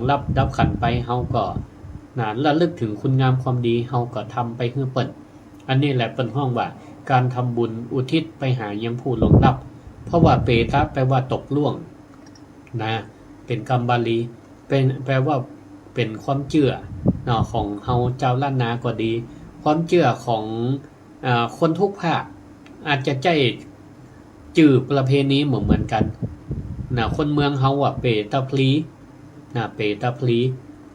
ลับดับขันไปเฮาก็ระลึกถึงคุณงามความดีเฮาก็ทำไปให้เปิ้นอันนี้แหละเปิ้นห้องว่าการทำบุญอุทิศไปหายังผู้ล่วงลับเพราะว่าเปตะแปลว่าตกล่วงนะเป็นคำบาลีเป็นแปลว่าเป็นความเชื่อของเฮาเจ้าล้านนาก็ดีความเชื่อของคนทุกภาคอาจจะใจจื่อประเพณีเหมือนกันคนเมืองเฮาเปตะพลีเปตะพลี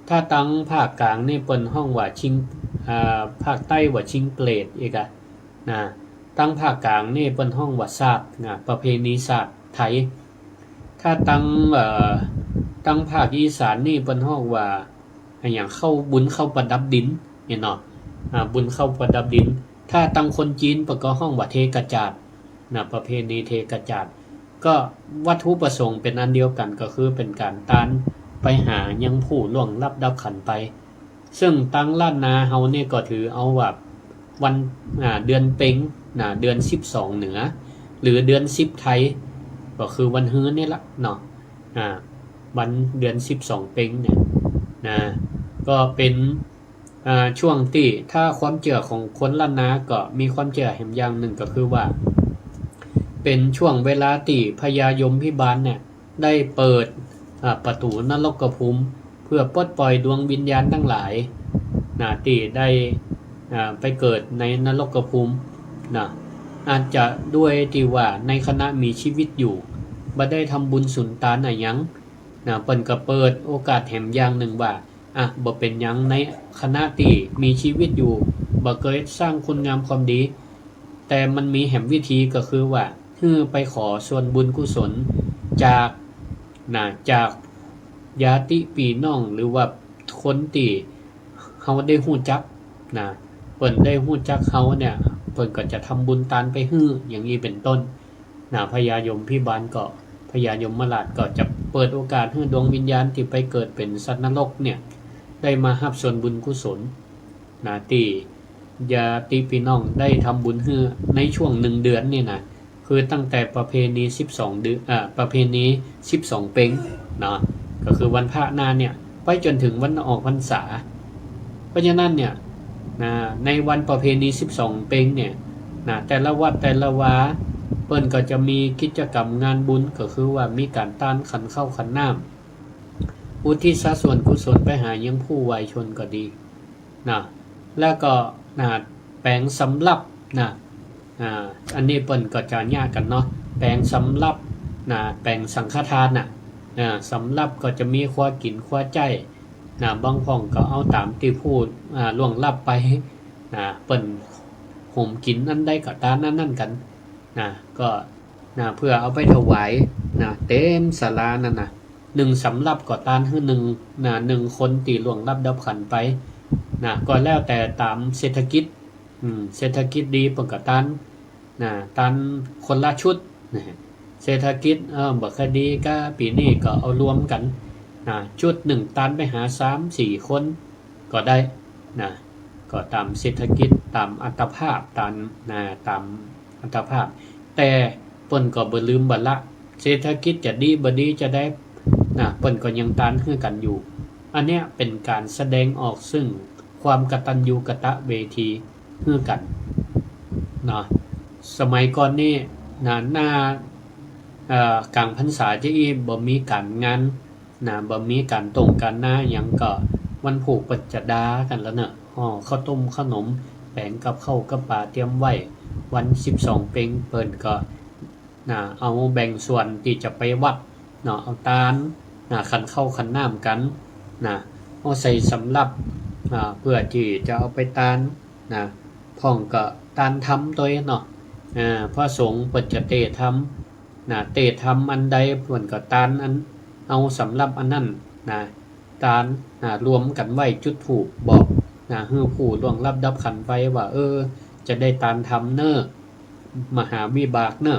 ถ้าตั้งภาคกลางนี่เปิ้นห้องว่าชิงภาคใต้ว่าชิงเปรตอีกตั้งภาคกลางนี่เปิ้นห้องว่าศาสตร์ประเพณีศาสตร์ไทยถ้าตั้งภาคอีสานนี่เปิ้นห้องว่าอย่างเข้าบุญเข้าประดับดินเนี่ยเนาะบุญเข้าประดับดินถ้าตั้งคนจีนเปิ้นก็ห้องว่าเทกจาดประเพณีเทกจาดก็วัตถุประสงค์เป็นอันเดียวกันก็คือเป็นการต้านไปหายังผู้ล่วงลับดับขันไปซึ่งตั้งล้านนาเฮานี่ก็ถือเอาว่าวันเดือนเป็งเดือน12เหนือหรือเดือน10ไทยก็คือวันฮื้อนี่ละเนาะวันเดือน12เป็งเนี่ยก็เป็นช่วงที่ถ้าความเชื่อของคนล้านนาก็มีความเชื่อแห่งอย่างหนึ่งก็คือว่าเป็นช่วงเวลาที่พญายมพิบาลเนี่ยได้เปิดประตูนรกภูมิเพื่อปลดปล่อยดวงวิญญาณทั้งหลายที่ได้ไปเกิดในนรกภูมิอาจจะด้วยที่ว่าในคณะมีชีวิตอยู่บ่ได้ทำบุญสุนทานหยังเปิ้นก็เปิดโอกาสแห่งอย่างหนึ่งว่าบ่เป็นหยังในคณะที่มีชีวิตอยู่บ่เคยสร้างคุณงามความดีแต่มันมีแห่งวิธีก็คือว่าไปขอส่วนบุญกุศลจากญาติพี่น้องหรือว่าคนที่เฮาได้ฮู้จักเปิ้นได้ฮู้จักเฮาเนี่ยเปิ้นก็จะทำบุญตานไปฮื้ออย่างนี้เป็นต้นพญายมพิบาลก็พญายมราชก็จะเปิดโอกาสให้ดวงวิญญาณที่ไปเกิดเป็นสัตว์นรกเนี่ยได้มารับส่วนบุญกุศลที่ญาติพี่น้องได้ทำบุญฮื้อในช่วง1เดือนนี่คือตั้งแต่ประเพณี12เดือนประเพณี12เป็งก็คือวันพระนาเนี่ยไปจนถึงวันออกพรรษาเพราะฉะนั้นเนี่ยในวันประเพณี12เป็งเนี่ยแต่ละวัดแต่ละวาเปิ้นก็จะมีกิจกรรมงานบุญก็คือว่ามีการต้านขันเข้าขันน้ำอุทิศส่วนกุศลไปหายังผู้วัยชนก็ดีแล้วก็แปลงสำรับอันนี้เปิ้นก็จะยากกันเนาะแปลงสำรับแปลงสังฆทานสำรับก็จะมีครัวกินครัวใจบางพ่องก็เอาตามที่พูดล่วงลับไปเปิ้นห่มกินนั่นได้ก็ตานนั่นกันก็เพื่อเอาไปถวายเต็มศาลานั่น1สำรับก็ตานให้1คนที่ล่วงลับดับขันไปก็แล้วแต่ตามเศรษฐกิจดีเปิ้นก็ตานคนละชุดเศรษฐกิจบ่ค่อยดีก็ปีนี้ก็เอารวมกันชุด1ตันไปหา 3-4 คนก็ได้ก็ตามเศรษฐกิจตามอัตภาพตามอัตภาพแต่เปิ้นก็บ่ลืมบ่ละเศรษฐกิจจะดีบ่ดีจะได้เปิ้นก็ยังตานคือกันอยู่อันเนี้ยเป็นการแสดงออกซึ่งความกตัญญูกตเวทีคือกันสมัยก่อนนี่หน้ากลางพรรษาที่บ่มีการงานบ่มีการตรงกันหยังก็วันผูกปัจจดากันแล้วเนาะข้าวต้มขนมแป้งกับข้าวกับปลาเตรียมไว้วัน12เป็งเปิ้นก็เอาแบ่งส่วนที่จะไปวัดเอาตาลขันเข้าขันน้ำกันเอาใส่สำรับเพื่อที่จะเอาไปตาลพ่องก็ตาลทำตัวเนาะพระสงฆ์เปิดจะเตะทำเตะทำอันใดเพิ่นก็ตาลอันเอาสำรับอันนั้นตาลรวมกันไว้จุดธูปบอกให้ผู้ล่วงลับดับขันไปว่าจะได้ตาลทำเน้อมหาวิบากเน้อ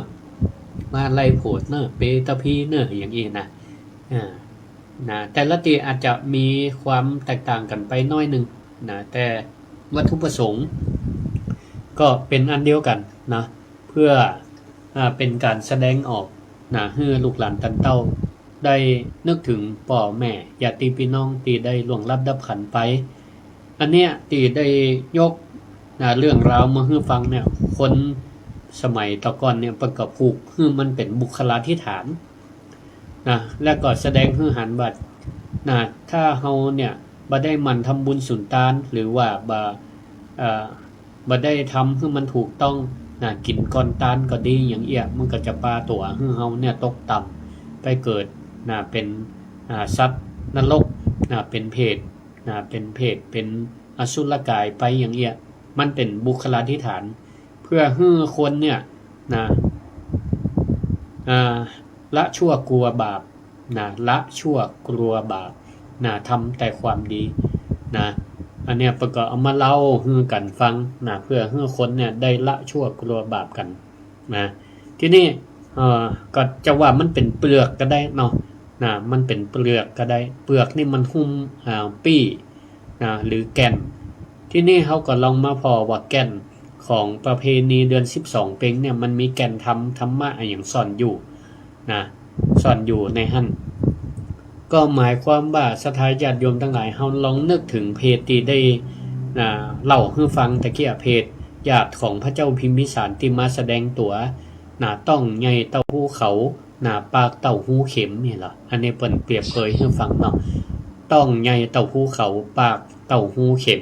มาไล่โผดเน้อเปตพีเน้ออย่างนี้แต่ละทีอาจจะมีความแตกต่างกันไปน้อยนึงแต่วัตถุประสงค์ก็เป็นอันเดียวกันเพื่อเป็นการแสดงออกให้ลูกหลานตันเต้า ได้นึกถึงพ่อแม่ญาติพี่น้องที่ได้ล่วงลับดับขันไปอันเนี้ยที่ได้ยกเรื่องราวมาให้ฟังเนี่ยคนสมัยตะก่อนเนี่ยประกอบผูกคือมันเป็นบุคลาธิฐานนะและก็แสดงให้หันบัดนะถ้าเฮาเนี่ยบ่ได้มันทำบุญสุนทานหรือว่าบ่ได้ทำให้มันถูกต้องนะกินก่อนตานก็ดีอย่างเอี้ยมันก็จะปาตัวให้เฮาเนี่ยตกต่ำไปเกิดนะเป็นสัตว์นรกนะเป็นเพศเป็นอสุรกายไปอย่างเอี้ยมันเป็นบุคลาธิฐานเพื่อให้คนเนี่ยนะละชั่วกลัวบาปนะละชั่วกลัวบาปนะทำแต่ความดีนะอันเนี้ยประกอบเอามาเล่าให้กันฟังนะเพื่อให้คนเนี่ยได้ละชั่วกลัวบาปกันนะที่นี่ก็จะว่ามันเป็นเปลือกก็ได้เนาะนะมันเป็นเปลือกก็ได้เปลือกนี่มันหุ้มปี้นะหรือแก่นที่นี่เขาก็ลองมาพอว่าแก่นของประเพณีเดือน12เป็งเนี่ยมันมีแก่นธรรมะอย่างซ่อนอยู่นะซ่อนอยู่ในหั่นก็หมายความว่าศรัทธาญาติโยมทั้งหลายเฮาลองนึกถึงเพจที่ได้เล่าให้ฟังตะเกียเพจญาติของพระเจ้าพิมพิสารที่มาแสดงตัวต้องใหญ่เต้าหู้เขาปากเต้าหู้เข็มนี่ล่ะอันนี้เปิ้นเปรียบเปรยให้ฟังเนาะต้องใหญ่เต้าหู้เขาปากเต้าหู้เข็ม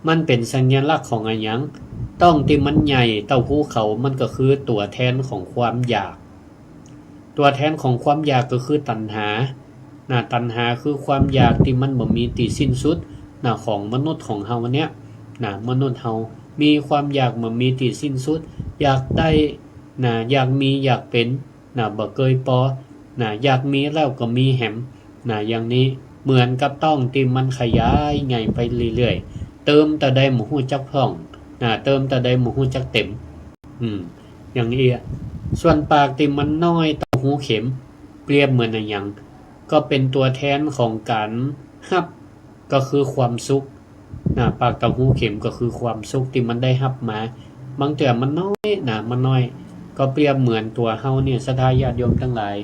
มันเป็นสัญลักษณ์ของอะไรหยังต้องที่มันใหญ่เต้าหู้เขามันก็คือตัวแทนของความอยากตัวแทนของความอยากก็คือตัณหาตัณหาคือความอยากที่มันบ่มีที่สิ้นสุดของมนุษย์ของเฮาเนี้ยมนุษย์เฮามีความอยากบ่มีที่สิ้นสุดอยากได้อยากมีอยากเป็นบ่เคยพออยากมีแล้วก็มีแหมอย่างนี้เหมือนกับต้องที่มันขยายใหญ่ไปเรื่อยๆเติมแต่ใดหมู่ฮู้จักพร่องเติมแต่ใดหมู่ฮู้จักเต็มอย่างนี้ส่วนปากที่มันน้อยเต้าหู้เข็มเปรียบเหมือนอะไรอย่างก็เป็นตัวแทนของการรับก็คือความสุขปากเต้าหู้เข็มก็คือความสุขที่มันได้รับมาบางเทื่อมันน้อยมันน้อยก็เปรียบเหมือนตัวเฮาเนี่ยศรัทธาญาติโยมทั้งหลาย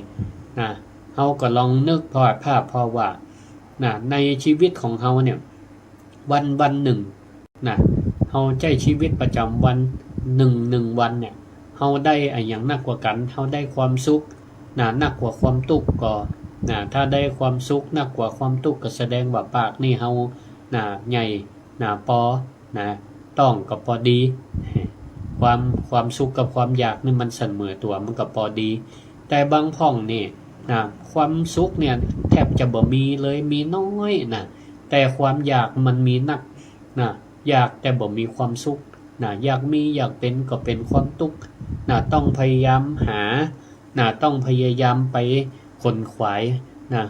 เฮาก็ลองนึกภาพพอว่าในชีวิตของเฮาเนี่ยวันหนึ่งเฮาใช้ชีวิตประจำวันหนึ่งวันเนี่ยเฮาได้อย่างนักกว่ากันเฮาได้ความสุขนักกว่าความทุกข์ก็ถ้าได้ความสุขนักกว่าความทุกข์ก็แสดงว่าปากนี่เฮาใหญ่ปอต้องกับพอดีความสุขกับความอยากนี่มันเสมอตัวมันก็พอดีแต่บางพ่องนี่ความสุขเนี่ยแทบจะบ่มีเลยมีน้อยแต่ความอยากมันมีนักอยากแต่บ่มีความสุขอยากมีอยากเป็นก็เป็นความทุกข์ต้องพยายามหาต้องพยายามไปขนขวาย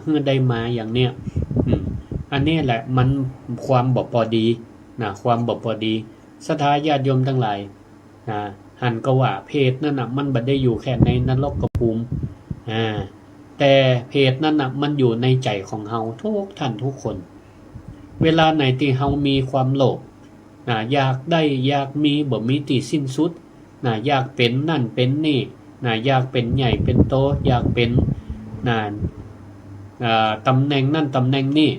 เพื่อได้มาอย่างเนี้ยอันนี้แหละมันความบ่พอดีความบ่พอดีศรัทธาญาติโยมทั้งหลายหันก็ว่าเพศนั่นมันบ่ได้อยู่แค่ในนรกภูมิแต่เพศนั่นมันอยู่ในใจของเฮาทุกท่านทุกคนเวลาไหนที่เฮามีความโลภอยากได้อยากมีบ่มีที่สิ้นสุดอยากเป็นนั่นเป็นนี่อยากเป็นใหญ่เป็นโตอยากเป็นตำแหน่งนั่นตำแหน่งนี่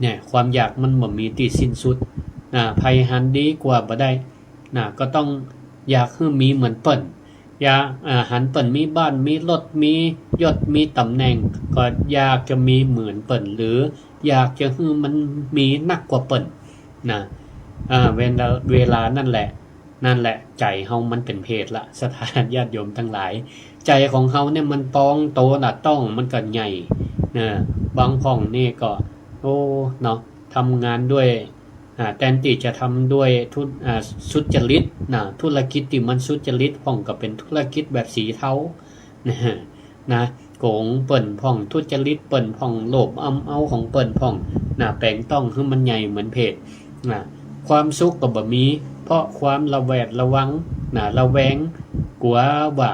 เนี่ยความอยากมันบ่มีที่สิ้นสุดไผหันดีกว่าบ่ได้ก็ต้องอยากให้มีเหมือนเปิ้นอยากหันเปิ้นมีบ้านมีรถมียศมีตำแหน่งก็อยากจะมีเหมือนเปิ้นหรืออยากจะให้มันมีนักกว่าเปิ้นเวลานั่นแหละใจเฮามันเป็นเพศละสถานญาติโยมทั้งหลายใจของเฮาเนี่ยมันปองโตต้องมันก็ใหญ่บางพ่องนี่ก็ทำงานด้วยแทนที่จะทำด้วยสุจริตธุรกิจที่มันสุจริตพ่องก็เป็นธุรกิจแบบสีเทาโกงเปิ่นพ่องทุจริตเปิ่นพ่องโลภเอาของเปิ่นพ่องแปลงต้องให้มันใหญ่เหมือนเพศความสุขก็บ่มีเพราะความระแวดระวังระแวงกลัวว่า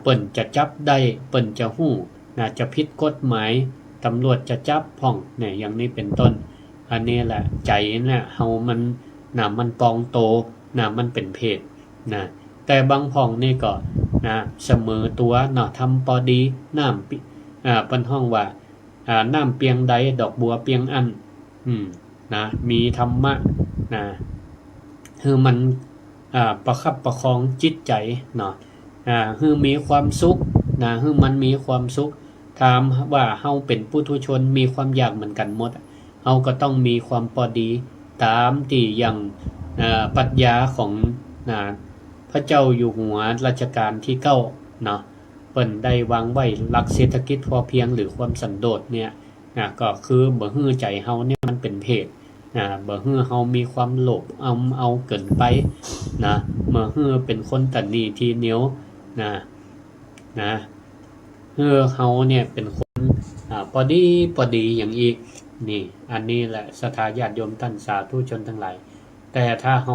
เปิ่นจะจับได้เปิ่นจะฮู้จะผิดกฎหมายตำรวจจะจับพ่องเนี่ยอย่างนี้เป็นต้นอันนี้แหละใจเนี่ยเฮามันปองโตมันเป็นเพศแต่บางพ่องนี่ก็เสมอตัวทำพอดี เปิ้นห้องว่าน้ำเปียงใดดอกบัวเปียงอันนะมีธรรมะนะคือมันประคับประคองจิตใจเนาะคือมีความสุขนะคือมันมีความสุขถามว่าเฮาเป็นปุถุชนมีความอยากเหมือนกันหมดเฮาก็ต้องมีความพอดีตามที่อย่างปรัชญาของพระเจ้าอยู่หัวรัชกาลที่9เนาะเปิ้นได้วางไว้หลักเศรษฐกิจพอเพียงหรือความสันโดษเนี่ยก็คือบ่ฮื้อใจเฮาเนี่ยมันเป็นเพศบ่ฮื้อเฮามีความโลภเอาเกินไปนะบ่ฮื้อเป็นคนตนีทีเหนียวเฮาเนี่ยเป็นคนพอดีอย่างอีกนี่อันนี้แหละศรัทธาญาติโยมท่านสาธุชนทั้งหลายแต่ถ้าเฮา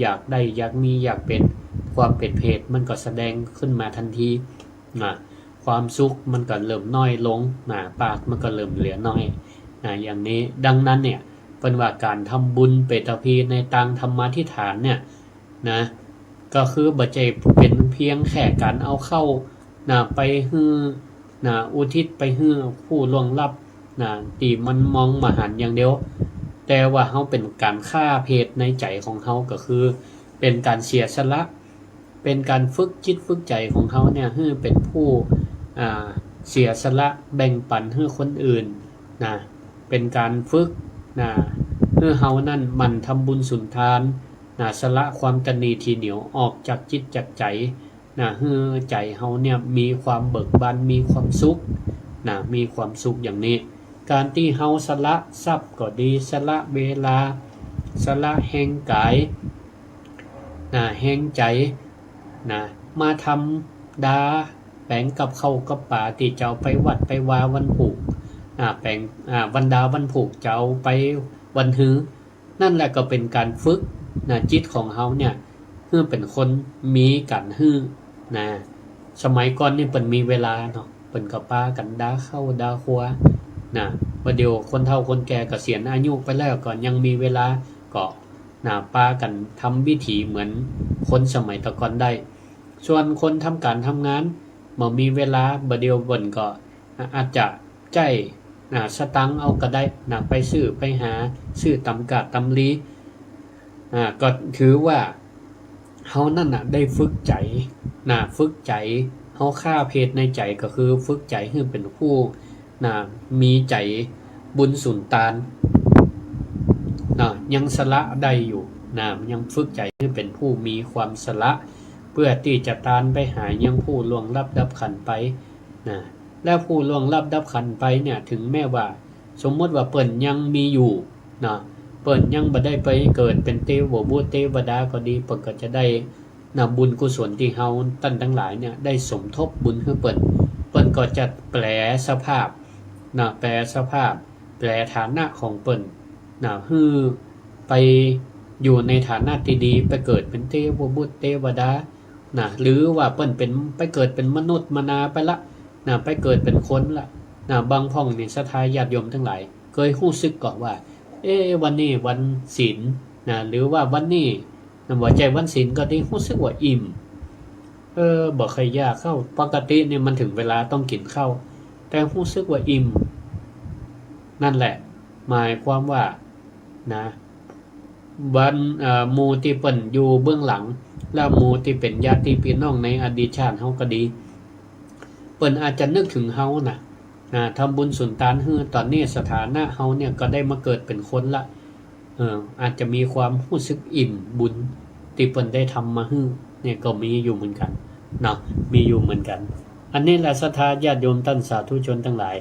อยากได้อยากมีอยากเป็นความเป็นเพศมันก็แสดงขึ้นมาทันทีความสุขมันก็เริ่มน้อยลงปากมันก็เริ่มเหลือน้อยอย่างนี้ดังนั้นเนี่ยเป็นว่าการทำบุญเปตพีในตังธรรมาธิฐานเนี่ยนะก็คือบ่ใจเป็นเพียงแค่การเอาเข้าไปฮื้ออุทิศไปฮื้อผู้ล่วงลับตีมันมองมาหันอย่างเดียวแต่ว่าเฮาเป็นการฆ่าเพศในใจของเฮาก็คือเป็นการเสียสละเป็นการฝึกจิตฝึกใจของเขาเนี่ยให้เป็นผู้เสียสละแบ่งปันให้คนอื่นเป็นการฝึกให้เฮานั่นมันทำบุญสุนทานสละความตนีทีเหนียวออกจากจิตจากใจให้ใจเฮาเนี่ยมีความเบิกบานมีความสุขมีความสุขอย่างนี้การที่เฮาสละทรัพย์ก็ดีสละเวลาสละแห่งกายแห่งใจมาทำแปลงกับเข้ากับป่าที่เจ้าไปวัดไปวาวันผูกแปลงวันดาวันผูกเจ้าไปวันฮื้อนั่นแหละก็เป็นการฝึกจิตของเฮาเนี่ยคือเป็นคนมีกันฮื้อสมัยก่อนนี่เปิ้นมีเวลาเนาะเปิ้นก็ป้ากันดาเข้าดาครัวว่าเดี๋ยวคนเฒ่าคนแก่เกษียณอายุไปแล้วก่อนยังมีเวลาก็ป้ากันทำวิถีเหมือนคนสมัยตะก่อนได้ส่วนคนทำการทำงานบ่มีเวลาบ่เดียวบ่นก็อาจจะใจสตังเอาก็ได้ไปซื้อไปหาซื้อตำกาดตำลีก็ถือว่าเฮานั่นได้ฝึกใจฝึกใจเฮาฆ่าเพศในใจก็คือฝึกใจให้เป็นผู้มีใจบุญสุนทานยังสละได้อยู่ยังฝึกใจให้เป็นผู้มีความสละเพื่อที่จะตานไปหายังผู้ล่วงลับดับขันไปและผู้ล่วงลับดับขันไปเนี่ยถึงแม้ว่าสมมติว่าเปิ้นยังมีอยู่เปิ้นยังบ่ได้ไปเกิดเป็นเทวบุตรเทวดาก็ดีเปิ้นก็จะได้บุญกุศลที่เฮาท่านทั้งหลายเนี่ยได้สมทบบุญให้เปิ้นก็จะแปลสภาพแปลฐานะของเปิ้นฮือไปอยู่ในฐานะที่ดีไปเกิดเป็นเทวบุตรเทวดาหรือว่าเปิ้นเป็นไปเกิดเป็นมนุษย์มนาไปละไปเกิดเป็นคนละบางพ่องนี่ศรัทธาญาติโยมทั้งหลายเคยรู้สึกก่อนว่าวันนี้วันศีลหรือว่าวันนี้หัวใจวันศีลก็ได้รู้สึกว่าอิ่มบ่เคยยากเข้าปกติเนี่ยมันถึงเวลาต้องกินข้าวแต่รู้สึกว่าอิ่มนั่นแหละหมายความว่าวันหมู่ที่เปิ้นอยู่เบื้องหลังแล้วหมู่ที่เป็นญาติพี่น้องในอดีตชาติเฮาก็ดีเปิ้นอาจจะนึกถึงเฮาทำบุญสุนทานฮื้อตอนนี้สถานะเฮาเนี่ยก็ได้มาเกิดเป็นคนละอาจจะมีความรู้สึกอิ่มบุญที่เปิ้นได้ทำมาฮื้อเนี่ยก็มีอยู่เหมือนกันมีอยู่เหมือนกันอันนี้แหละศรัทธาญาติโยมท่านสาธุชนทั้งหลาย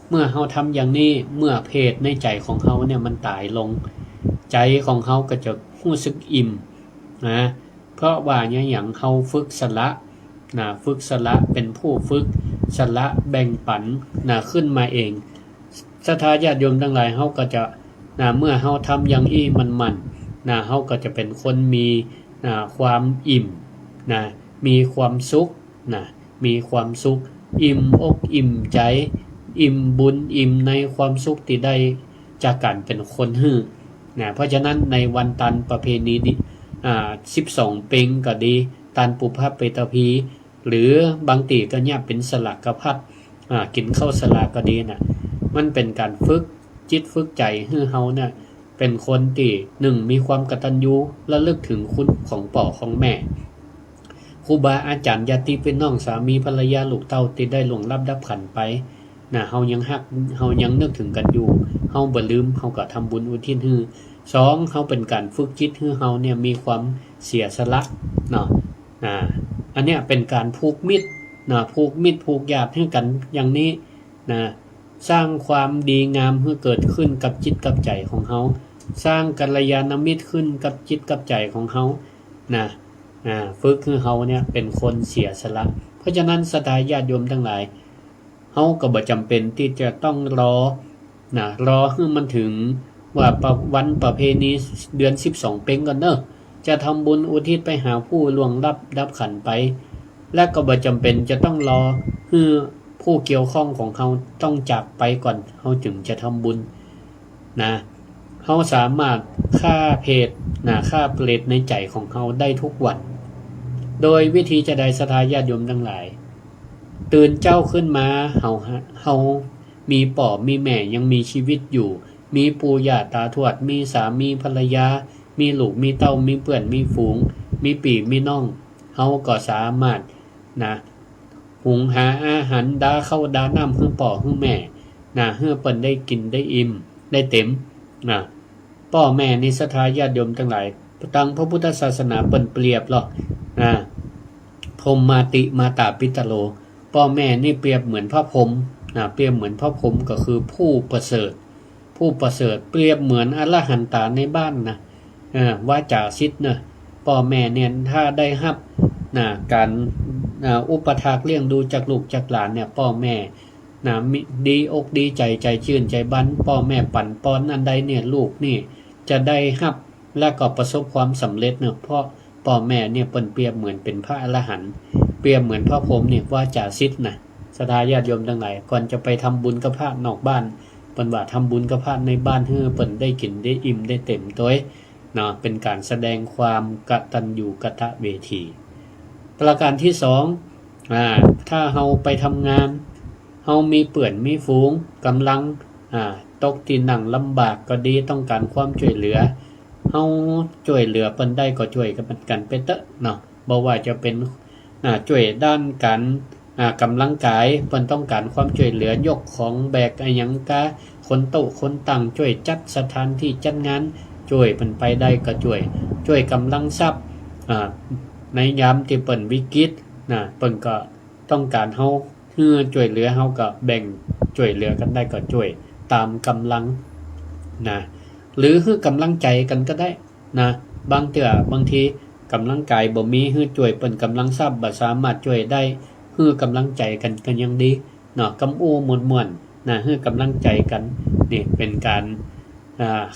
เมื่อเฮาทำอย่างนี้เมื่อเพศในใจของเฮาเนี่ยมันตายลงใจของเฮาก็จะรู้สึกอิ่มเพราะว่าอย่างเฮาฝึกสละฝึกสละเป็นผู้ฝึกสละแบ่งปันขึ้นมาเองศรัทธาญาติโยมทั้งหลายเฮาก็จะเมื่อเฮาทำอย่างมันเฮาก็จะเป็นคนมีความอิ่มมีความสุขมีความสุขอิ่มอกอิ่มใจอิ่มบุญอิ่มในความสุขที่ได้จากการเป็นคนฮื้อเพราะฉะนั้นในวันตันประเพณี12 เพ็งก็ดีตันปุพพเปตพีหรือบางตีก็เนี่ยเป็นสลักกพัด กินข้าวสลากก็ดีน่ะมันเป็นการฝึกจิตฝึกใจให้เฮาเนี่ยเป็นคนที่หนึ่งมีความกตัญญูและลึกถึงคุณของพ่อของแม่ครูบาอาจารย์ญาติพี่น้องสามีภรรยาลูกเต้าที่ได้ล่วงลับดับขันไปนะเฮายังฮักเฮายังนึกถึงกันอยู่เฮาบ่ลืมเฮาก็ทำบุญอุทิศให้สองเฮาเป็นการฝึกจิตให้เฮาเนี่ยมีความเสียสละเนาะอันเนี้ยเป็นการผูกมิตรนะผูกมิตรผูกญาติให้กันอย่างนี้นะสร้างความดีงามให้เกิดขึ้นกับจิตกับใจของเฮาสร้างกัลยาณมิตรขึ้นกับจิตกับใจของเฮานะฝึกให้เฮาเนี่ยเป็นคนเสียสละเพราะฉะนั้นศรัทธาญาติโยมทั้งหลายเฮาก็บ่จำเป็นที่จะต้องรอให้มันถึงว่าวันประเพณีเดือน12เพ็งก่อนเด้อจะทำบุญอุทิศไปหาผู้ล่วงลับดับขันไปและก็บ่จำเป็นจะต้องรอให้ผู้เกี่ยวข้องของเขาต้องจากไปก่อนเขาจึงจะทำบุญนะเขาสามารถฆ่าเพศฆ่าเปรตในใจของเขาได้ทุกวันโดยวิธีจะได้ศรัทธาญาติโยมทั้งหลายตื่นเจ้าขึ้นมาเฮามีพ่อมีแม่ยังมีชีวิตอยู่มีปู่ย่าตาทวดมีสามีภรรยามีลูกมีเต้ามีเพื่อนมีฝูงมีพี่มีน้องเฮาก็สามารถหุงหาอาหารดาเข้าดาน้ำให้พ่อให้แม่ให้เปิ้นได้กินได้อิ่มได้เต็มพ่อแม่นี่ศรัทธาญาติโยมทั้งหลายตั้งพระพุทธศาสนาเปิ้นเปรียบหรอกพรหมมาติมาตาปิตโลพ่อแม่นี่เปรียบเหมือนพระพรหมเปรียบเหมือนพระพรหมก็คือผู้ประเสริฐเปรียบเหมือนอรหันตาในบ้านว่าจ่าซิดพ่อแม่เนี่ยถ้าได้รับการอุปถากเลี้ยงดูจากลูกจากหลานเนี่ยพ่อแม่ดีอกดีใจใจชื่นใจบันพ่อแม่ปั่นป้อนอันใดเนี่ยลูกนี่จะได้รับและก็ประสบความสำเร็จเพราะพ่อแม่เนี่ยเปรียบเหมือนเป็นพระอรหันต์เปรียบเหมือนพระพรหมเนี่ยว่าจ่าซิดศรัทธาญาติโยมทั้งหลายก่อนจะไปทำบุญกับพระนอกบ้านเปิ้นว่าทำบุญกับพระในบ้านให้เปิ้นได้กินได้อิ่มได้เต็มตัวเป็นการแสดงความกตัญญูกตเวทีประการที่สองถ้าเฮาไปทำงานเฮามีเปื่อนมีฝูงกำลังตกที่นั่งลำบากก็ดีต้องการความช่วยเหลือเฮาช่วยเหลือเปิ้นได้ก็ช่วยกันไปเตอะบ่ว่าจะเป็นช่วยด้านการกำลังกายเปิ้นต้องการความช่วยเหลือยกของแบกอะไรหยังกะคนโต๊ะคนตั้งช่วยจัดสถานที่จัดงานช่วยเปิ้นไปได้ก็ช่วยกำลังทรัพย์ในยามที่เปิ้นวิกฤตเปิ้นก็ต้องการเฮาช่วยเหลือเฮาก็แบ่งช่วยเหลือกันได้ก็ช่วยตามกำลังหรือคือกำลังใจกันก็ได้บางทีกำลังกายบ่มีคือช่วยเปิ้นกำลังทรัพย์บ่สามารถช่วยได้คือกำลังใจกันก็ยังดีกำอู้ม่วนๆคือกำลังใจกันนี่เป็นการ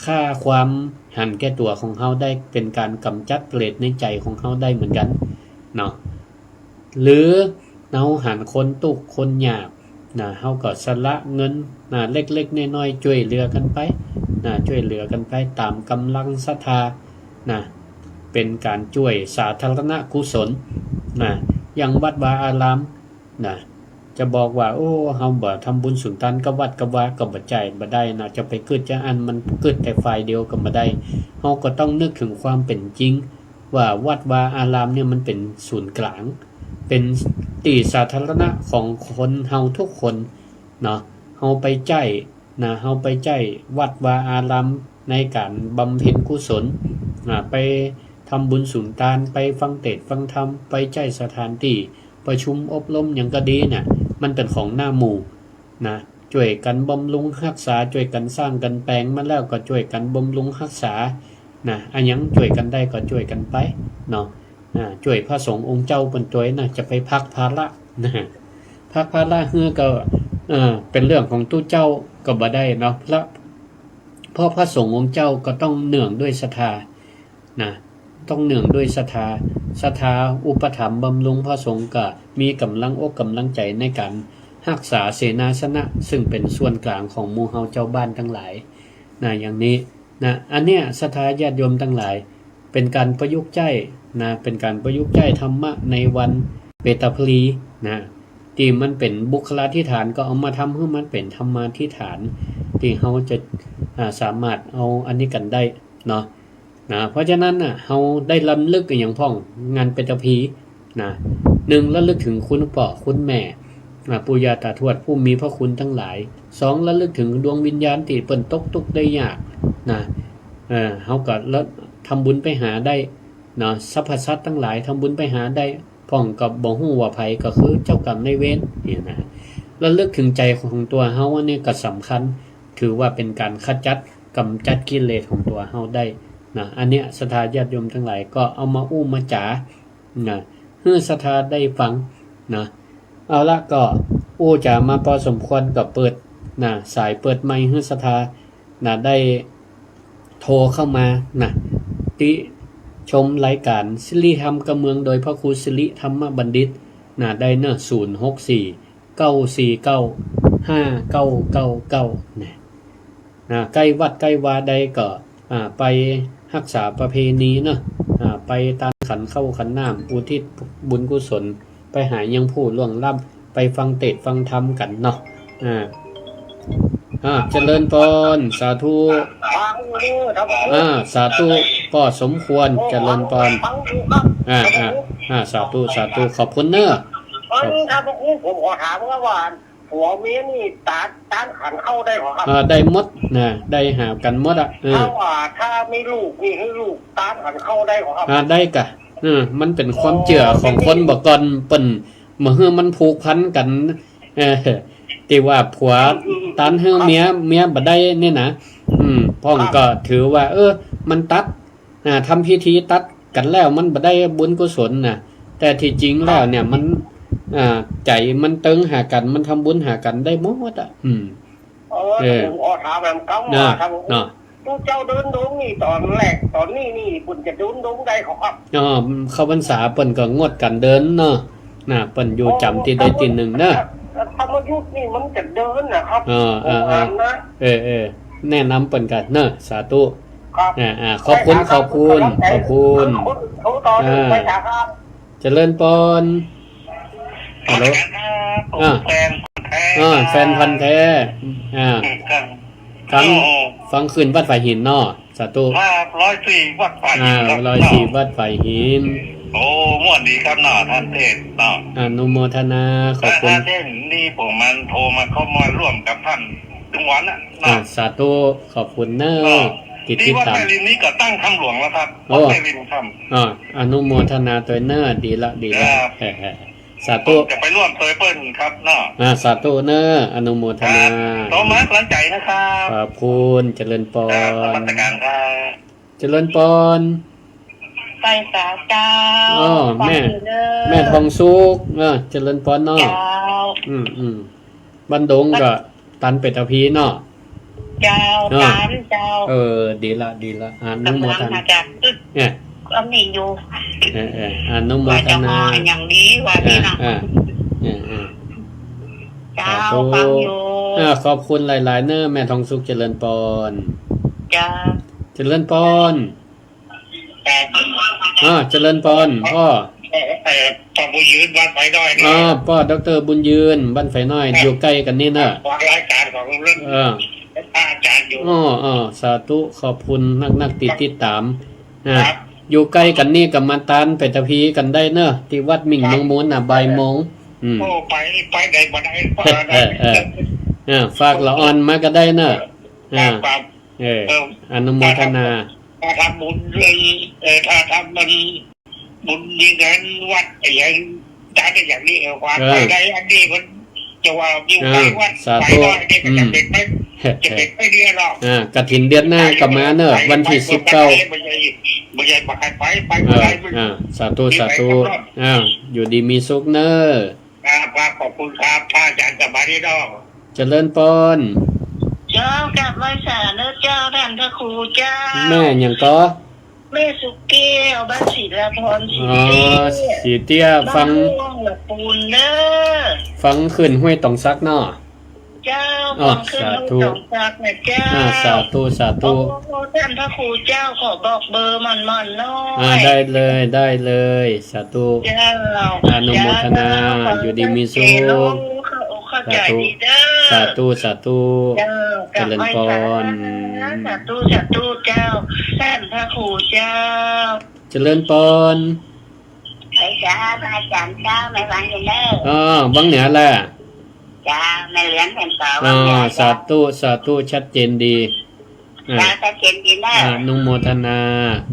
ค่าความหันแก่ตัวของเฮาได้เป็นการกำจัดเปรตในใจของเฮาได้เหมือนกันหรือเราหันคนตุกคนยากเฮาก็สละเงินเล็กๆน้อยๆช่วยเหลือกันไปช่วยเหลือกันไปตามกำลังศรัทธาเป็นการช่วยสาธารณกุศลอย่างวัดวาอารามจะบอกว่าโอ้เฮาบ่ทำบุญสุนทานกับวัดกับวาก็บ่ใจบ่ได้จะไปคิดจะอันมันคิดแต่ฝ่ายเดียวก็บ่ได้เฮาก็ต้องนึกถึงความเป็นจริงว่าวัดวาอารามเนี่ยมันเป็นศูนย์กลางเป็นที่สาธารณะของคนเฮาทุกคนเฮาไปใจเฮาไปใจวัดวาอารามในการบำเพ็ญกุศลไปทำบุญสุนทานไปฟังเทศน์ฟังธรรมไปใจสถานที่ประชุมอบรมอย่างก็ดีมันเป็นของหน้าหมู่ช่วยกันบำรุงรักษาช่วยกันสร้างกันแปลงมาแล้วก็ช่วยกันบำรุงรักษาอันยังช่วยกันได้ก็ช่วยกันไปช่วยพระสงฆ์องค์เจ้าเป็นตัวจะไปพักภาระพักภาระก็เป็นเรื่องของตู้เจ้าก็บ่ได้เพราะพระสงฆ์องค์เจ้าก็ต้องเนื่องด้วยศรัทธาต้องเนื่องด้วยศรัทธาอุปถัมภ์บำรุงพระสงฆ์ก็มีกำลังอกกำลังใจในการรักษาเสนาสนะซึ่งเป็นส่วนกลางของหมู่เฮาเจ้าบ้านทั้งหลายอย่างนี้อันเนี้ยศรัทธาญาติโยมทั้งหลายเป็นการประยุกต์ใจเป็นการประยุกต์ใจธรรมะในวันเปตาพลีท ที่มันเป็นบุคลาธิฐานก็เอามาทำให้มันเป็นธรรมาธิฐานที่เฮาจะสามารถเอาอันนี้กันได้เนาะนะเพราะฉะนั้นเฮาได้รำลึกอย่างพ้องงานเป็นตะพีนะ1ระลึกถึงคุณพ่อคุณแม่ปู่ย่าตาทวดผู้มีพระคุณทั้งหลาย2ระลึกถึงดวงวิญญาณที่เปิ้นตกทุกข์ได้ยากนะเฮาก็ทำบุญไปหาได้เนาะสรรพสัตว์ทั้งหลายทำบุญไปหาได้พ้องกับบ่ฮู้ว่าไผก็คือเจ้ากรรมนายเวรนี่นะระลึกถึงใจของตัวเฮาอันนี้ก็สำคัญถือว่าเป็นการขจัดกำจัดกิเลสของตัวเฮาได้นะอันเนี้ยศรัทธาญาติโยมทั้งหลายก็เอามาอู้มาจ๋านะให้ศรัทธาได้ฟังนะเอาละก็อู้จ๋ามาพอสมควรก็เปิดนะสายเปิดไมค์ให้ศรัทธานะได้โทรเข้ามานะติชมรายการสิริธรรมกำเมืองโดยพระครูสิริธรรมบัณฑิตนะได้เนอะ064 949 5999นะใกล้วัดใกล้วาใดก็ไปรักษาประเพณีเนาะไปตามขันเข้าขันน้ำอุทิศบุญกุศลไปหายังผู้ล่วงลับไปฟังเทศน์ฟังธรรมกันเนาะเจริญพรสาธุสาธุก็สมควรเจริญพรสาธุสาธุขอบคุณเนอะครับผมขอถามว่าผัวเมียนี่ตานขันเข้าได้หรอครับได้หมดนะได้หากันหมดถ้าไม่ลูกนี่ให้ลูกตานขันเข้าได้หรอครับได้กะมันเป็นความเชื่อของคนบอกก่อนเปิ้นเมื่อมันผูกพันกันที่ว่าผัวตันให้เมียบ่ได้นี่นะพ่องก็ถือว่ามันตัดทำพิธีตัดกันแล้วมันบ่ได้บุญกุศลนะแต่ที่จริงแล้วเนี่ยมันใจมันตึงหากันมันทำบุญหากันได้หมดผมถามแบบก้าวครับเจ้าเดินดงนี่ตอนแรกตอนนี้นี่ปุ่นจะเดินดงได้ครับเข้าพรรษาเปิ้นก็งดกันเดินเนาะเปิ้นอยู่จำที่ได้ที่1เนาะธรรมยุทธ์นี่มันจะเดินนะครับแนะนำเปิ้นกันเนาะสาธุขอบคุณเจริญพรฮัลโหลแฟนพันธุ์แท้ฟังขึ้นวัดฝ่ายหินเนาะสาธุ104วัดฝ่ายหิน104วัดฝ่ายหินม่วนดีครับเนาะท่านเทศเนาะอนุโมทนาขอบคุณท่านเทศนี่ผมมันโทรมาเข้ามาร่วมกับท่านทุกวันสาธุขอบคุณเนอะติดตามที่นี้ก็ตั้งคำหลวงแล้วครับวัดไผ่ลินทำอนุโมทนาตัวเนอะดีละสาธุจะไปร่วมเตยเปิ้ลครับเนาะสาธุเนอะอนุโมทนาต่อมากำลังใจนะครับขอบคุณเจริญพรเจริญพรไปสาเจ้าแม่ทองสุกเจริญพรเนาะบันดงก็ตันเป็ดตะพีเนาะเจ้าดีละอนุโมทนาเนี่ยก็มีอยู่อนุโมทนาอย่างนี้ว่านี่นะเจ้าฟังอยู่ขอบคุณหลายๆเนอะแม่ทองสุกเจริญพรจ้าเจริญพรเจริญพรพ่อบุญยืนบ้านไฟน้อยพ่อดร.บุญยืนบ้านไฟน้อยอยู่ใกล้กันนี่เนอะรายการของเรื่องอาจารย์อยู่สาธุขอบคุณนักติดตามอยู่ใกล้กันนี่กับมาตานไปตะพีกันได้เนอะที่วัดมิ่งเมืองมูลบ่ายโมงไปได้บ่ได้ฝากละอ่อนมาก็ได้เนอะอนุโมทนาถ้าทำบุญเรื่องถ้าทำมันบุญยิ่งเงินวัดอย่างได้อย่างนี้ความไปได้อันนี้มันจะว่าอยู่ใกล้วัดไปได้จะเป็นไม่เดียวหรอกกฐินเดือนหน้ากับมาเนอะวันที่19ไม่ใช่ไปสาธุอยู่ดีมีสุขเนอะขอบคุณครับพระอาจารย์สบายดีดอกเจริญพรเจ้ากลับไว้สาเนอะเจ้าท่านพระครูเจ้าแม่อย่างก็แม่สุเกี้ยวบ้านศรีละพรสีเตี้ยฟังปูนเนอะฟังขึ้นห้วยตองซักเนาะเจ้าฟังขึ้นห้วยตองซักนะเจ้าสาธุ ท่านพระครูเจ้าขอบอกเบอร์มันหน่อย ได้เลยสาธุอนุโมทนาอยู่ดีมีสุขสาธุสาธุสาธุเจริญพร สาธุเจ้าท่านพระครูเจ้า เจริญพร ใช่จ้าพระอาจารย์เจ้าไม่ฟังอยู่เด้อ บังเหนือแหละ จ้าไม่เหลือนเป็นเปล่า สาธุชัดเจนดีจ้าชัดเจนดีเด้อ อนุโมทนา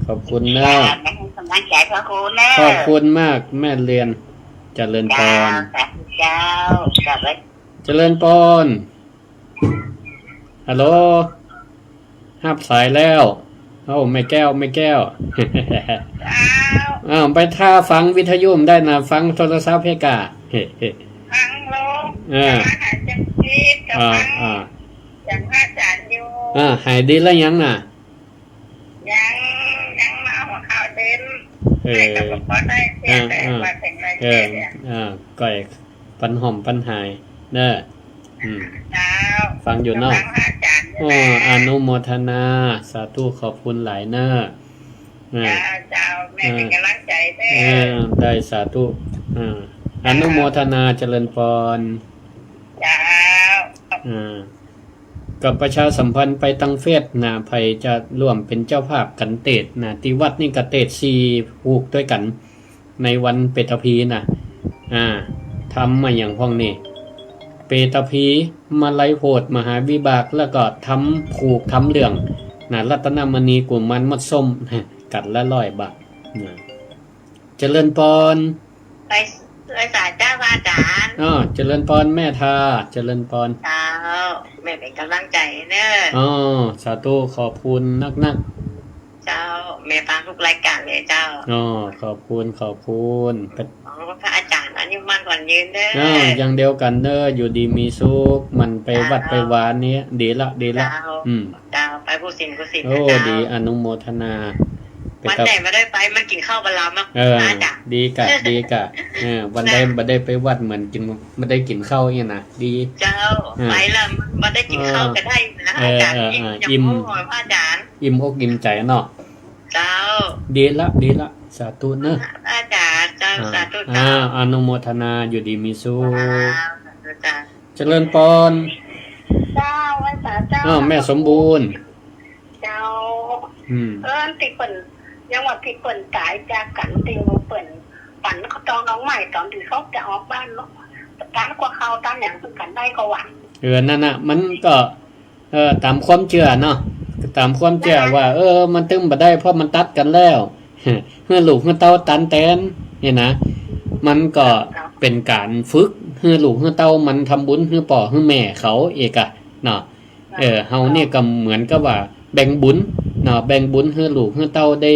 ขอบคุณนะ เป็นกำลังใจพระครูเด้อ ขอบคุณมากแม่เรียนเจริญพร เจ้าสวัสดี เจริญพรฮัลโหลหับสายแล้วไม่แก้วไปท่าฟังวิทยุได้นะฟังโทรศัพท์เพกาฟังลงจังคิดกับฟังอย่างพระอาจารย์อยู่หายดีแล้วยังน่ะยังมาหัวข่าวเต็มให้กับพ่อได้เสียแต่ว่าเป็นไรก่อยปันหอมปันหายเด้อฟังอยู่เนาะอนุโมทนาสาธุขอบคุณหลายเน้อเจ้าแม่เป็นกำลังใจได้สาธุอนุโมทนาเจริญพรเจ้ากับประชาสัมพันธ์ไปตั้งเฟสนะไผจะร่วมเป็นเจ้าภาพกันเตศนะที่วัดนี่กะเตศ4ผูกด้วยกันในวันเปตพีนะทำมาอย่างพ้องนี่เปตพีมาไลโพดมหาวิบากแล้วก็ทำผูกทำเหลืองนะรัตนมณีกุมันมัดส้มกัดละ100 บาทเจริญพรไปสายเจ้าอาจารย์เจริญพรแม่ทาเจริญพรเจ้าแม่เป็นกำลังใจเนอะสาธุขอบคุณนักเจ้าแม่ฟังทุกรายการเลยเจ้าขอบคุณพระอาจารย์อันนี้มันก่อนยืนเด้ออย่างเดียวกันเด้ออยู่ดีมีสุขมันไปวัดไปวานนี้ดีละเจ้าไปผู้สินดีอนุโมทนาวันไหนมาได้ไปมันกินข้าวบะลามากดีกะวันใดมาได้ไปวัดเหมือนกินมาได้กินข้าวเนี่ยนะดีเจ้าไปละมาได้กินข้าวก็ได้นะอาจารย์อิ่มพระอาจารย์อิ่มอกอิ่มใจเนาะเจ้าดีละสาธุเนอะอาจารย์เจ้าสาธุอนุโมทนาอยู่ดีมีสุขเจริญพรเจ้าวัดเจ้าแม่สมบูรณ์เจ้าติเปิ่นยังว่าที่เปิ่นตายจากกันติงเปิ่นฝันเขาจองน้องใหม่ตอนที่เขาจะออกบ้านเนาะการกว่าเขาตามอย่างซึ่งกันได้ก็หวังนั่นน่ะมันก็ตามความเชื่อเนาะตามความเชื่อว่ามันตึงบ่ได้เพราะมันตัดกันแล้วเมื่อลูกเมื่อเต้าตันแตนเนี่ยนะมันก็เป็นการฝึกเมื่อลูกเมื่อเต้ามันทำบุญเมื่อป่อเมื่อแม่เขาเอกอะเนาะเฮาเนี่ยก็เหมือนกับว่าแบ่งบุญเนาะแบ่งบุญให้ลูกให้เต้าได้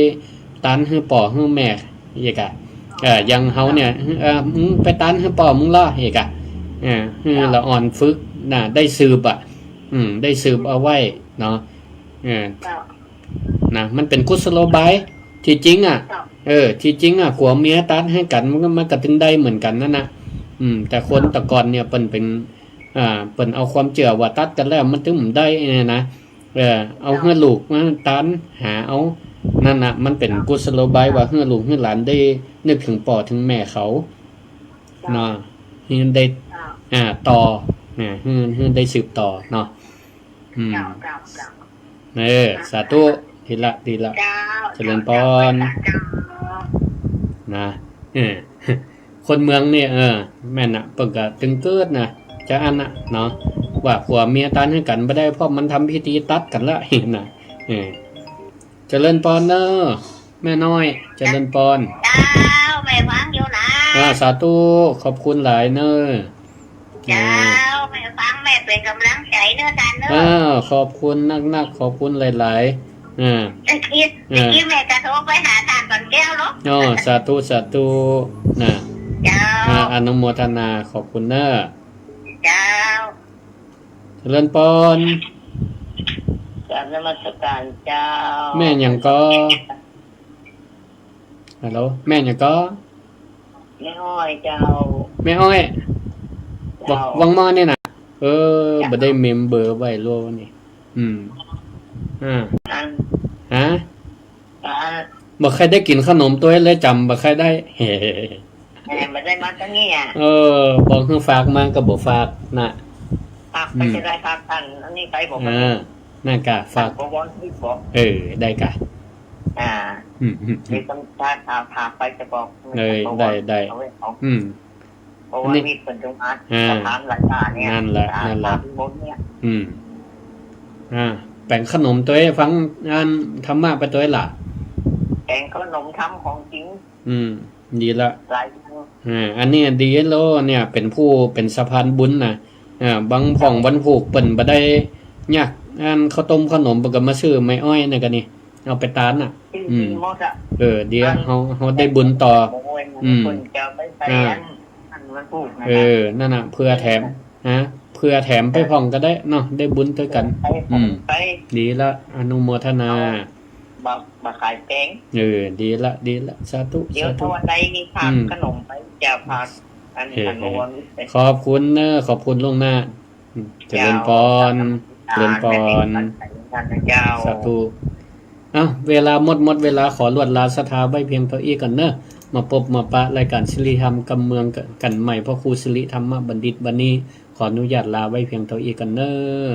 ตันให้ป่อให้แม่อีกอ่ะยังเฮาเนี่ยไปตันให้ป่อมึงล่ะอีกอ่ะให้ละอ่อนฝึกน่ะได้สืบอ่ะได้สืบเอาไว้เนาะนะมันเป็นกุศโลบายที่จริงอ่ะที่จริงอ่ะผัวเมียตันให้กันมันก็ถึงได้เหมือนกันนั่นนะแต่คนตะกอนเนี่ยเปิ้นเอาความเชื่อว่าตัดกันแล้วมันถึงได้นะเอาเฮือลูกมาตันหาเอานั่นน่ะมันเป็นกุศโลบายว่าเฮือลูกเฮือหลานได้นึกถึงป่อถึงแม่เขาเนาะให้ได้ต่อให้ได้สืบต่อเนาะสาธุทีละเจริญพรนะคนเมืองเนี่ยแม่น่ะเปิ่นก็ตึงเกิดนะจะอันน่ะเนาะว่าผัวเมียตันให้กันไม่ได้เพราะมันทำพิธีตัดกันละเห็นนะเจริญพรเนอะแม่น้อยเจริญพรเจ้าแม่ฟังอยู่นะสาธุขอบคุณหลายเนอะเจ้าแม่ฟังแม่เป็นกำลังใจเนอะจันเนอะขอบคุณนักขอบคุณหลายตะกี้แม่จะโทรไปหาทานก่อนแก้วเนาะสาธุนะเจ้าอนุโมทนาขอบคุณเนอะเจ้าเจริญพรกราบนมัสการเจ้าแม่ยังก็ฮัลโหลแม่ยังก็แม่อ้อยเจ้าแม่อ้อยวังมอนี่นะบ่ได้เมมเบอร์ไว้โลนี่อา ฮะ อ่า บ่ใครได้กินขนมตัวเลยจำบ่ใครได้เฮ้ ไม่ได้มาตั้งนี้อ่ะ บอกให้ฝากมาก็บ่ฝากน่ะ พักไปจะได้พักกันอันนี้ไปบอก น่ากะฝาก บอกวันที่บอก ได้กะ มีต้องการพาไปจะบอกได้เพราะว่ามีคนตรงนั้นสถานหลังการเนี่ยบนเนี่ยแบ่งขนมตัวฟังงานธรรมะไปตัวล่ะแบ่งขนมทำของจริงดีละหลายอันนี้ดีโลเนี่ยเป็นผู้เป็นสะพานบุญนะบางผ่องวันผูกเปิ่นบ่ได้ยากงานข้าวต้มขนมบ่ก็มาซื้อไม้อ้อยนั่นก็นี่เอาไปตานน่ะเดี๋ยวเฮาได้บุญต่อนั่นน่ะเพื่อแถมเพื่อแถมไปผ่องก็ได้เนาะได้บุญด้วยกันดีละอนุโมทนามาขายแป้งดีละสาธุเดี๋ยวถ้าวันใดมีพาขนมไปจะพาอันขอบคุณขอบคุณล่วงหน้าเจริญพรสาธุเวลาหมดเวลาขอลวดลาสถาไว้เพียงเท่าอี้กันเนอะมาพบมาปะรายการสิริธรรมกำเมืองกันใหม่พ่อครูสิริธรรมบัณฑิตวันนี้ขออนุญาตลาไว้เพียงเท่าอี้กันเนอะ